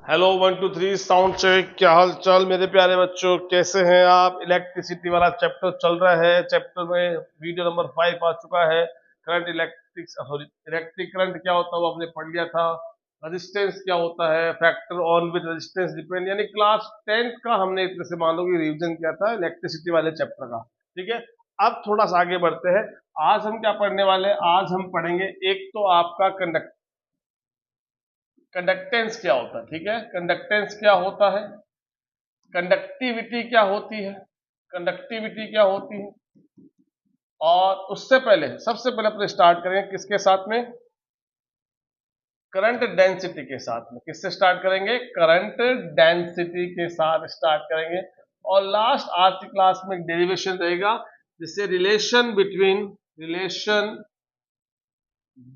Hello 1 2 3 sound check. क्या हाल चाल मेरे प्यारे बच्चों, कैसे हैं आप। इलेक्ट्रिसिटी वाला चैप्टर चल रहा है। चैप्टर में वीडियो नंबर 5 आ चुका है। करंट इलेक्ट्रिक करंट क्या होता है वो आपने पढ़ लिया था। रेजिस्टेंस क्या होता है, factor on which resistance depend, यानी क्लास 10th का हमने एक तरह से मान लो कि रिविजन किया था इलेक्ट्रिसिटी वाले चैप्टर का। ठीक है, अब थोड़ा सा आगे बढ़ते हैं। आज हम क्या पढ़ने वाले हैं, आज हम पढ़ेंगे एक तो आपका कंडक्टेंस क्या होता है। ठीक है, कंडक्टेंस क्या होता है, कंडक्टिविटी क्या होती है, कंडक्टिविटी क्या होती है। और उससे पहले सबसे पहले अपने स्टार्ट करेंगे किसके साथ में, करंट डेंसिटी के साथ में। किससे स्टार्ट करेंगे, करंट डेंसिटी के साथ स्टार्ट करेंगे। और लास्ट आज की क्लास में एक डेरिवेशन रहेगा जिससे relation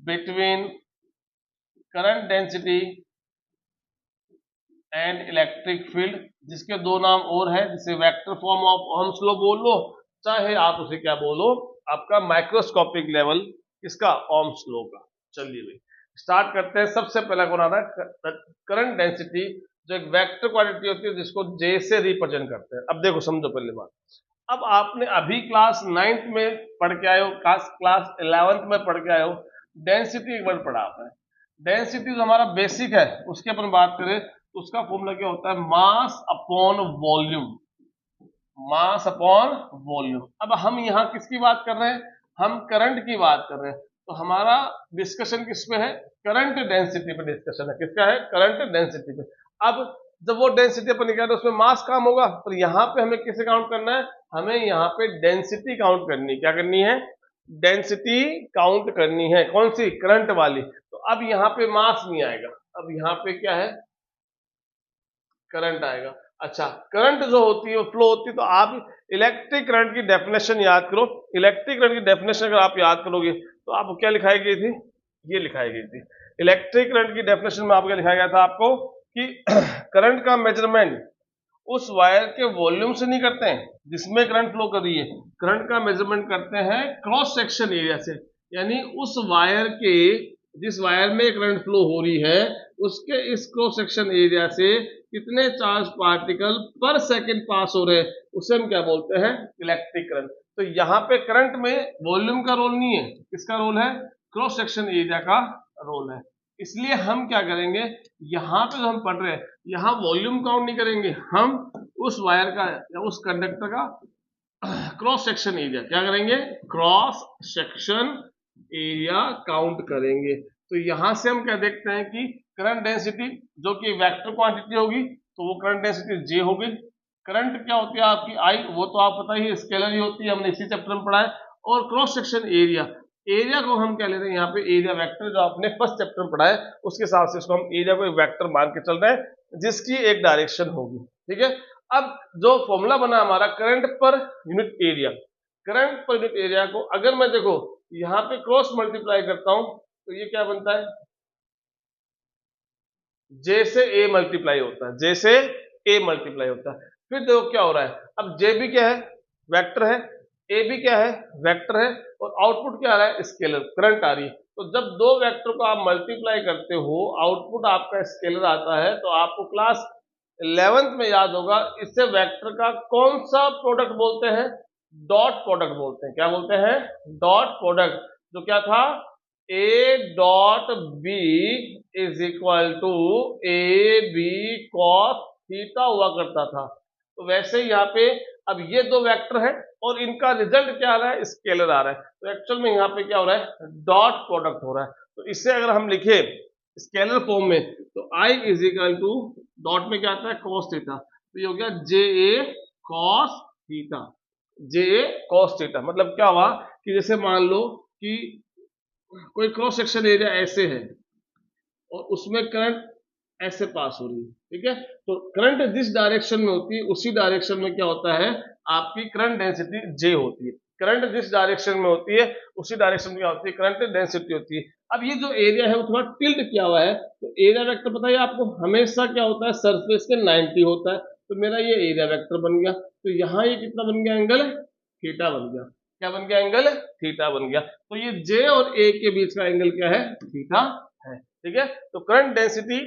between current density and electric field, जिसके दो नाम और है, जिसे vector form of Ohm's law बोल लो, चाहे आप उसे क्या बोलो, आपका माइक्रोस्कोपिक लेवल इसका ओह्म्स लॉ का। चलिए भाई स्टार्ट करते हैं। सबसे पहला कौन आ रहा है, करंट डेंसिटी, जो एक वेक्टर क्वांटिटी होती है जिसको जे से रिप्रेजेंट करते हैं। अब देखो समझो पहले बात, अब आपने अभी क्लास 9th में पढ़ के आए हो, क्लास 11th में पढ़ के आए हो, डेंसिटी एक वर्ड पढ़ा आपने। डेंसिटी जो हमारा बेसिक है उसकी अपन बात करें तो उसका फॉर्मूला क्या होता है, mass upon volume. Mass upon volume. अब हम यहाँ किसकी बात कर रहे हैं, हम करंट की बात कर रहे हैं, तो हमारा डिस्कशन किस पे है, करंट डेंसिटी पे डिस्कशन है। किसका है, करंट डेंसिटी पे। अब जब वो डेंसिटी अपन निकालते हैं उसमें मास काम होगा, तो यहाँ पे हमें किसे काउंट करना है, हमें यहाँ पे डेंसिटी काउंट करनी है। क्या करनी है, डेंसिटी काउंट करनी है। कौन सी, करंट वाली। तो अब यहाँ पे मास नहीं आएगा, अब यहाँ पे क्या है, करंट आएगा। अच्छा, करंट जो होती है वो फ्लो होती है, तो आप इलेक्ट्रिक करंट की डेफिनेशन याद करो। इलेक्ट्रिक करंट की डेफिनेशन अगर आप याद करोगे तो आपको क्या लिखाई गई थी, ये लिखाई गई थी। इलेक्ट्रिक करंट की डेफिनेशन में आपको क्या लिखाया गया था आपको कि करंट का मेजरमेंट उस वायर के वॉल्यूम से नहीं करते हैं जिसमें करंट फ्लो कर रही है, करंट का मेजरमेंट करते हैं क्रॉस सेक्शन एरिया से। यानी उस वायर के, जिस वायर में करंट फ्लो हो रही है उसके इस क्रॉस सेक्शन एरिया से कितने चार्ज पार्टिकल पर सेकंड पास हो रहे हैं, उसे हम क्या बोलते हैं, इलेक्ट्रिक करंट। तो यहाँ पे करंट में वॉल्यूम का रोल नहीं है, किसका रोल है, क्रॉस सेक्शन एरिया का रोल है। इसलिए हम क्या करेंगे, यहाँ पे जो हम पढ़ रहे हैं यहाँ वॉल्यूम काउंट नहीं करेंगे, हम उस वायर का या उस कंडक्टर का क्रॉस सेक्शन एरिया क्या करेंगे, क्रॉस सेक्शन एरिया काउंट करेंगे। तो यहां से हम क्या देखते हैं कि करंट डेंसिटी जो कि वेक्टर क्वांटिटी होगी तो वो करंट डेंसिटी जे होगी। करंट क्या होती है आपकी आई, वो तो आप पता ही स्केलर ही होती है, हमने इसी चैप्टर में पढ़ा है। और क्रॉस सेक्शन एरिया, एरिया को हम क्या ले रहे हैं यहाँ पे, एरिया वेक्टर जो आपने फर्स्ट चैप्टर में पढ़ा है उसके हिसाब से इसको हम एरिया को एक वेक्टर मान के चल रहे हैं जिसकी एक डायरेक्शन होगी। ठीक है, अब जो फॉर्मूला बना हमारा current per unit area, current per unit area को अगर मैं देखो यहाँ पे क्रॉस मल्टीप्लाई करता हूं तो ये क्या बनता है, जे से ए मल्टीप्लाई होता है, जे से ए मल्टीप्लाई होता है। फिर देखो क्या हो रहा है, अब जे भी क्या है, वेक्टर है, ए भी क्या है, वेक्टर है, और आउटपुट क्या आ रहा है, स्केलर करंट आ रही है। तो जब दो वेक्टर को आप मल्टीप्लाई करते हो आउटपुट आपका स्केलर आता है, तो आपको क्लास 11th में याद होगा इससे वेक्टर का कौन सा प्रोडक्ट बोलते हैं, डॉट प्रोडक्ट बोलते हैं। क्या बोलते हैं, डॉट प्रोडक्ट। जो क्या था, A dot B is equal to A B cos theta हुआ करता था। तो वैसे ही यहाँ पे अब ये दो वेक्टर है और इनका रिजल्ट क्या आ रहा है, स्केलर आ रहा है। तो एक्चुअल में यहाँ पे क्या हो रहा है, डॉट प्रोडक्ट हो रहा है। तो इससे अगर हम लिखे स्केलर फॉर्म में तो I is equal to dot में क्या आता है, कॉस थीटा। तो ये हो गया जे ए कॉस थीटा, जे ए कॉस थीटा। मतलब क्या हुआ कि जैसे मान लो कि कोई क्रॉस सेक्शन एरिया ऐसे है और उसमें करंट ऐसे पास हो रही है। ठीक है, तो करंट जिस डायरेक्शन में होती है उसी डायरेक्शन में क्या होता है, आपकी करंट डेंसिटी जे होती है। करंट जिस डायरेक्शन में होती है उसी डायरेक्शन में क्या होती है, करंट डेंसिटी होती है। अब ये जो एरिया है वो थोड़ा टिल्ट किया हुआ है, तो एरिया वेक्टर पता है आपको हमेशा क्या होता है, सरफेस के 90 होता है। तो मेरा ये एरिया वेक्टर बन गया। तो यहाँ ये कितना बन गया, एंगल थीटा बन गया। क्या बन गया, एंगल थीटा बन गया। तो ये जे और ए के बीच का एंगल क्या है, थीटा है। ठीक है, तो करंट डेंसिटी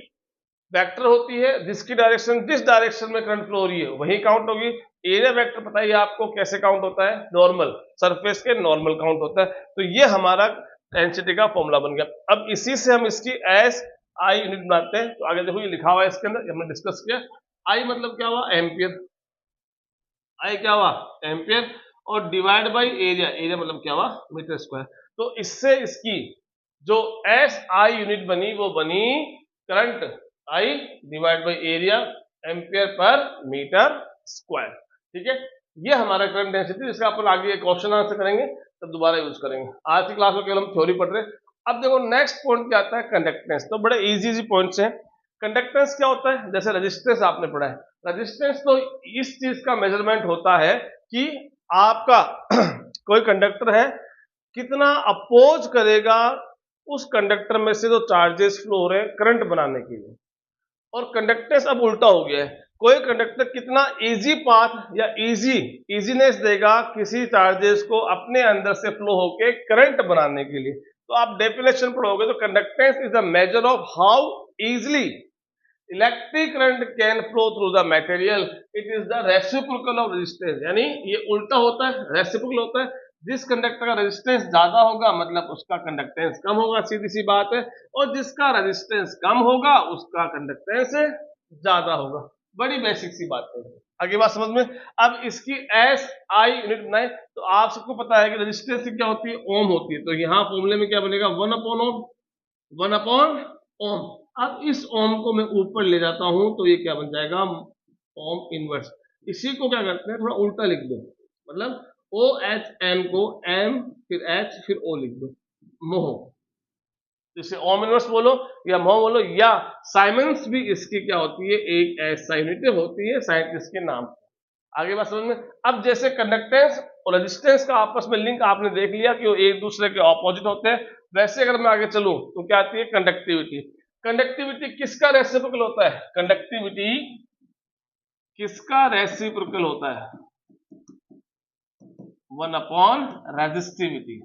वेक्टर होती है जिसकी डायरेक्शन जिस डायरेक्शन में करंट फ्लो हो रही है वही काउंट होगी। एरिया वेक्टर पता ही आपको कैसे काउंट होता है, नॉर्मल सरफेस के नॉर्मल काउंट होता है। तो ये हमारा डेंसिटी का फॉर्मूला बन गया। अब इसी से हम इसकी एस आई यूनिट बनाते हैं। तो आगे देखो ये लिखा हुआ है इसके अंदर, हमने डिस्कस किया। आई मतलब क्या हुआ, एम्पियर। आई क्या हुआ, एम्पियर। और डिवाइड बाई एरिया, एरिया मतलब क्या हुआ, मीटर स्क्वायर। तो इससे इसकी जो एस आई यूनिट बनी वो बनी current I divide by area ampere per metre square. ठीक है, ये हमारा करंट डेंसिटी, जिसका अपन आगे एक क्वेश्चन आंसर करेंगे तब दोबारा यूज करेंगे। आज की क्लास में केवल हम थ्योरी पढ़ रहे हैं। अब देखो नेक्स्ट पॉइंट क्या आता है, कंडक्टेंस। तो बड़े इजी पॉइंट्स हैं। कंडक्टेंस क्या होता है, जैसे रेजिस्टेंस आपने पढ़ा है। रेजिस्टेंस तो इस चीज का मेजरमेंट होता है कि आपका कोई कंडक्टर है कितना अपोज करेगा उस कंडक्टर में से जो चार्जेस फ्लो हो रहे हैं करंट बनाने के लिए। और कंडक्टेंस अब उल्टा हो गया है, कोई कंडक्टर कितना इजी पाथ या इजीनेस देगा किसी चार्जेस को अपने अंदर से फ्लो होके करंट बनाने के लिए। तो आप डेफिनेशन पढ़ोगे तो conductance is the measure of how easily electric current can flow through the material, it is the reciprocal of resistance. यानी ये उल्टा होता है, रेसिप्रोकल होता है। जिस कंडक्टर का रेजिस्टेंस ज्यादा होगा मतलब उसका कंडक्टेंस कम होगा, सीधी सी बात है। और जिसका रेजिस्टेंस कम होगा उसका कंडक्टेंस ज्यादा होगा। बड़ी बेसिक सी बात है, आगे बात समझ में। अब इसकी एस आई यूनिट बनाए तो आप सबको पता है कि रेजिस्टेंस क्या होती है, ओम होती है। तो यहाँ फॉर्मूले में क्या बनेगा, 1/ओम, 1/ओम। अब इस ओम को मैं ऊपर ले जाता हूं तो ये क्या बन जाएगा, ओम इनवर्स। इसी को क्या करते हैं, थोड़ा उल्टा लिख दो, मतलब ओ एच एम को एम फिर एच फिर ओ लिख दो, मोह। जिसे ओम इनवर्स बोलो या मोह बोलो, या साइमंस भी इसकी क्या होती है, एक ऐसा यूनिट होती है साइंटिस्ट के नाम। आगे बात समझ में। अब जैसे कंडक्टेंस और रेजिस्टेंस का आपस में लिंक आपने देख लिया कि वो एक दूसरे के ऑपोजिट होते हैं, वैसे अगर मैं आगे चलूं तो क्या आती है, कंडक्टिविटी। कंडक्टिविटी किसका रेसिप्रोकल होता है, कंडक्टिविटी किसका रेसिप्रोकल होता है, 1/रेजिस्टिविटी,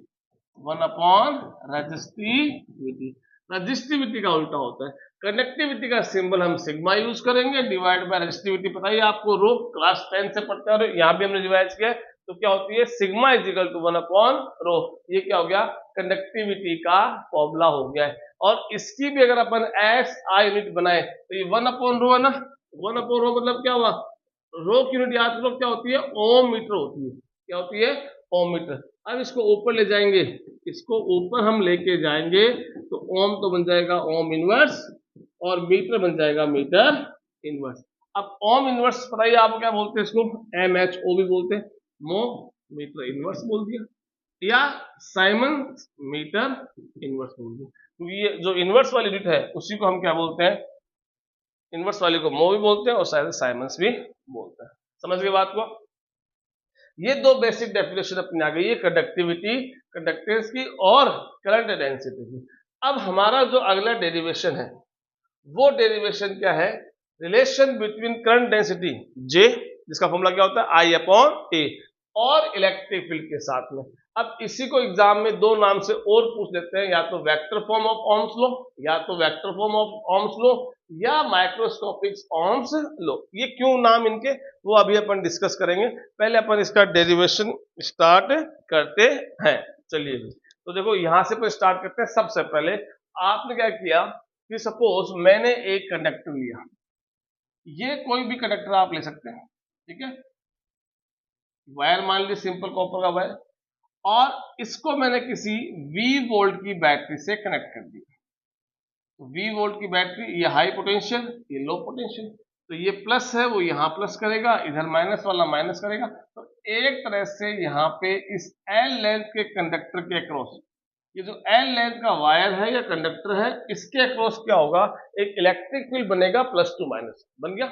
1/रेजिस्टिविटी। रेजिस्टिविटी का उल्टा होता है, कंडक्टिविटी का सिंबल हम सिग्मा यूज करेंगे, डिवाइड बाय रेजिस्टिविटी पता ही आपको, रो क्लास 10 से पढ़ते हैं, यहाँ भी हमने रिवाइज किया। तो क्या होती है, सिग्मा इज इक्वल टू 1/रो। ये क्या हो गया, कंडक्टिविटी का फॉर्मूला हो गया है। और इसकी भी अगर अपन एस आई यूनिट बनाए तो ये 1/रो है ना, 1/रो मतलब क्या हुआ, रो की यूनिट याद करो क्या होती है, ओम मीटर होती है। क्या होती है, ओम मीटर। अब इसको ऊपर ले जाएंगे, इसको ऊपर हम लेके जाएंगे तो ओम तो बन जाएगा ओम इनवर्स और मीटर बन जाएगा मीटर इनवर्स। अब ओम इनवर्स बताइए आप क्या बोलते हैं इसको, एम एच ओ भी बोलते हैं, मो मीटर इनवर्स बोल दिया, या साइमन मीटर इनवर्स बोल दिया। तो ये जो इनवर्स वाली यूनिट है उसी को हम क्या बोलते हैं, इनवर्स वाले को मो भी बोलते हैं और शायद साइमंस भी बोलते हैं। समझ गए बात को। ये दो बेसिक डेफिनेशन अपनी आ गई है, कंडक्टिविटी कंडक्टेंस की और करंट डेंसिटी की। अब हमारा जो अगला डेरिवेशन है वो डेरिवेशन क्या है, रिलेशन बिटवीन करंट डेंसिटी जे, जिसका फॉर्मूला क्या होता है, आई अपॉन ए, और इलेक्ट्रिक फील्ड के साथ में। अब इसी को एग्जाम में दो नाम से और पूछ लेते हैं, या तो vector form of Ohm's law, या तो vector form of Ohm's law, या माइक्रोस्कोपिक ओम्स लॉ। ये क्यों नाम इनके, वो अभी अपन डिस्कस करेंगे। पहले अपन इसका डेरिवेशन स्टार्ट करते हैं। चलिए तो देखो यहां से स्टार्ट करते हैं। सबसे पहले आपने क्या किया कि सपोज मैंने एक कंडक्टर लिया, ये कोई भी कंडक्टर आप ले सकते हैं, ठीक है, वायर मान लीजिए सिंपल कॉपर का वायर, और इसको मैंने किसी V वोल्ट की बैटरी से कनेक्ट कर दिया। तो V वोल्ट की बैटरी, ये हाई पोटेंशियल ये लो पोटेंशियल, तो ये प्लस है वो यहाँ प्लस करेगा, इधर माइनस वाला माइनस करेगा। तो एक तरह से यहाँ पे इस L लेंथ के कंडक्टर के अक्रॉस, ये जो L लेंथ का वायर है या कंडक्टर है, इसके अक्रॉस क्या होगा, एक इलेक्ट्रिक फील्ड बनेगा, प्लस टू माइनस बन गया।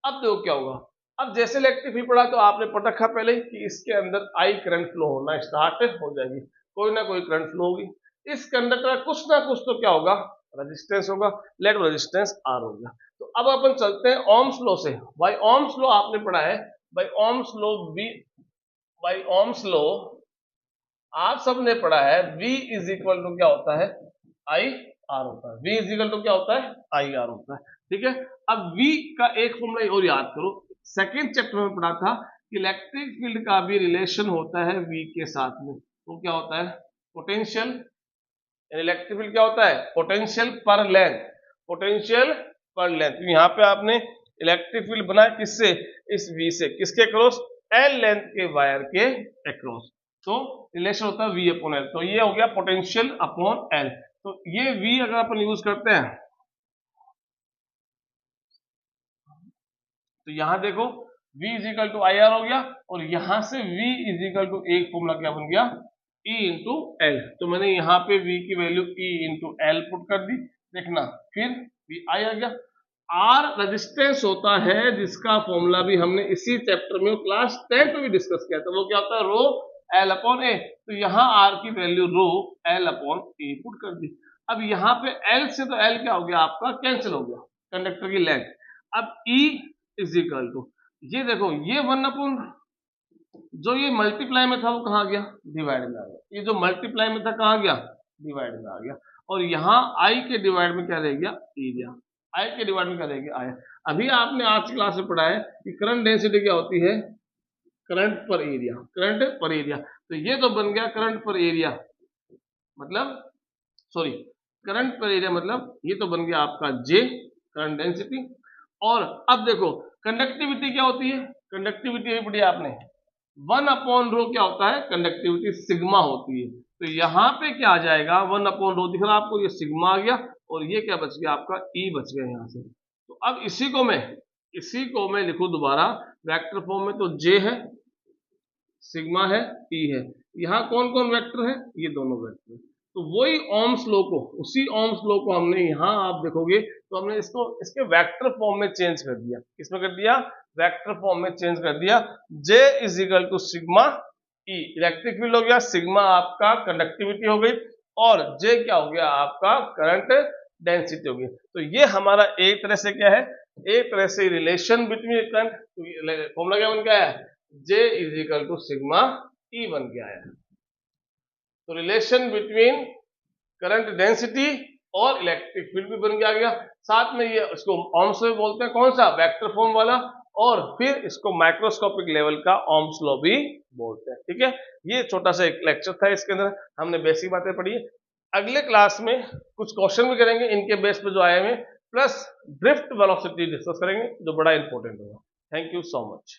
अब देखो क्या होगा, अब जैसे इलेक्ट्रिक फील्ड पढ़ा तो आपने पढ़ रखा पहले ही कि इसके अंदर आई करंट फ्लो होना स्टार्ट हो जाएगी, कोई ना कोई करंट फ्लो होगी। इस कंडक्टर का कुछ ना कुछ तो क्या होगा, रेजिस्टेंस होगा, लेट रेजिस्टेंस आर हो गया। तो अब अपन चलते हैं ओम्स लॉ से। बाय ओम्स लॉ आपने पढ़ा है, by Ohm's law we, by Ohm's law आप सबने पढ़ा है, V इज इक्वल टू क्या होता है, आई आर होता है। V इज इक्वल टू क्या होता है, आई आर होता है। ठीक है। अब V का एक फॉर्मूला और याद करो, सेकेंड चैप्टर में पढ़ा था कि इलेक्ट्रिक फील्ड का भी रिलेशन होता है V के साथ में। तो क्या होता है, पोटेंशियल, इलेक्ट्रिक फील्ड क्या होता है, पोटेंशियल पर लेंथ, पोटेंशियल पर लेंथ। तो यहाँ पे आपने इलेक्ट्रिक फील्ड बनाया किससे, इस V से, किसके अक्रॉस, L लेंथ के वायर के अक्रॉस। तो रिलेशन होता है V अपॉन L। तो ये हो गया पोटेंशियल अपॉन L। तो ये V अगर अपन यूज करते हैं तो यहां देखो V is equal to I R हो गया, और यहां से V इजिकल टू एक फॉर्मूला क्या बन गया, E इंटू एल। तो मैंने यहाँ पे V की value E into L put कर दी, देखना फिर V आई आ गया। R रेजिस्टेंस होता है जिसका फॉर्मूला भी हमने इसी चैप्टर में क्लास 10 में भी डिस्कस किया था, वो क्या होता है, रो एल अपॉन ए। तो यहाँ R की वैल्यू रो एल अपॉन ए पुट कर दी। अब यहाँ पे L से तो L क्या हो गया आपका, कैंसिल हो गया, कंडक्टर की लेंथ। अब E इज इक्वल टू, ये देखो ये 1 अपॉन, जो ये मल्टीप्लाई में था वो कहाँ गया, डिवाइड में आ गया। ये जो मल्टीप्लाई में था कहाँ गया, डिवाइड में आ गया। और यहाँ आई के डिवाइड में क्या रह गया, एरिया। आई के डिवाइड में क्या रह गया, आया। अभी आपने आज की क्लास में पढ़ा है कि करंट डेंसिटी क्या होती है, करंट पर एरिया, करंट पर एरिया। तो ये तो बन गया करंट पर एरिया, मतलब सॉरी करंट पर एरिया, मतलब ये तो बन गया आपका जे, करंट डेंसिटी। और अब देखो कंडक्टिविटी क्या होती है, कंडक्टिविटी भी पढ़ी आपने, 1 अपॉन रो क्या होता है, कंडक्टिविटी सिग्मा होती है। तो यहाँ पे क्या आ जाएगा, 1 अपॉन रो दिख रहा है आपको, ये सिग्मा आ गया, और ये क्या बच गया आपका, ई बच गया यहाँ से। तो अब इसी को मैं लिखूं दोबारा वेक्टर फॉर्म में, तो जे है, सिग्मा है, ई है। यहाँ कौन कौन वेक्टर है, ये दोनों वेक्टर। तो वही ओम्स लॉ को, उसी ओम्स लॉ को हमने यहाँ आप देखोगे तो हमने इसको इसके वेक्टर फॉर्म में चेंज कर दिया। किसमें कर दिया, वेक्टर फॉर्म में चेंज कर दिया। J is equal to sigma E, electric field हो गया, सिग्मा आपका कंडक्टिविटी हो गई, और J क्या हो गया आपका करंट डेंसिटी हो गई। तो ये हमारा एक तरह से क्या है, एक तरह से रिलेशन बिटवीन करंट, फॉर्मूला क्या बन गया है, J is equal to sigma E बन गया है। तो रिलेशन बिटवीन करंट डेंसिटी और इलेक्ट्रिक फील्ड भी बन गया। साथ में ये इसको ओम्स लॉ बोलते हैं, कौन सा, वेक्टर फॉर्म वाला, और फिर इसको माइक्रोस्कोपिक लेवल का ओम्स लॉ भी बोलते हैं। ठीक है, ये छोटा सा एक लेक्चर था, इसके अंदर हमने बेसिक बातें पढ़ी है। अगले क्लास में कुछ क्वेश्चन भी करेंगे इनके बेस पे जो आए हुए, प्लस ड्रिफ्ट वेलोसिटी डिस्कस करेंगे जो बड़ा इंपॉर्टेंट होगा। Thank you so much.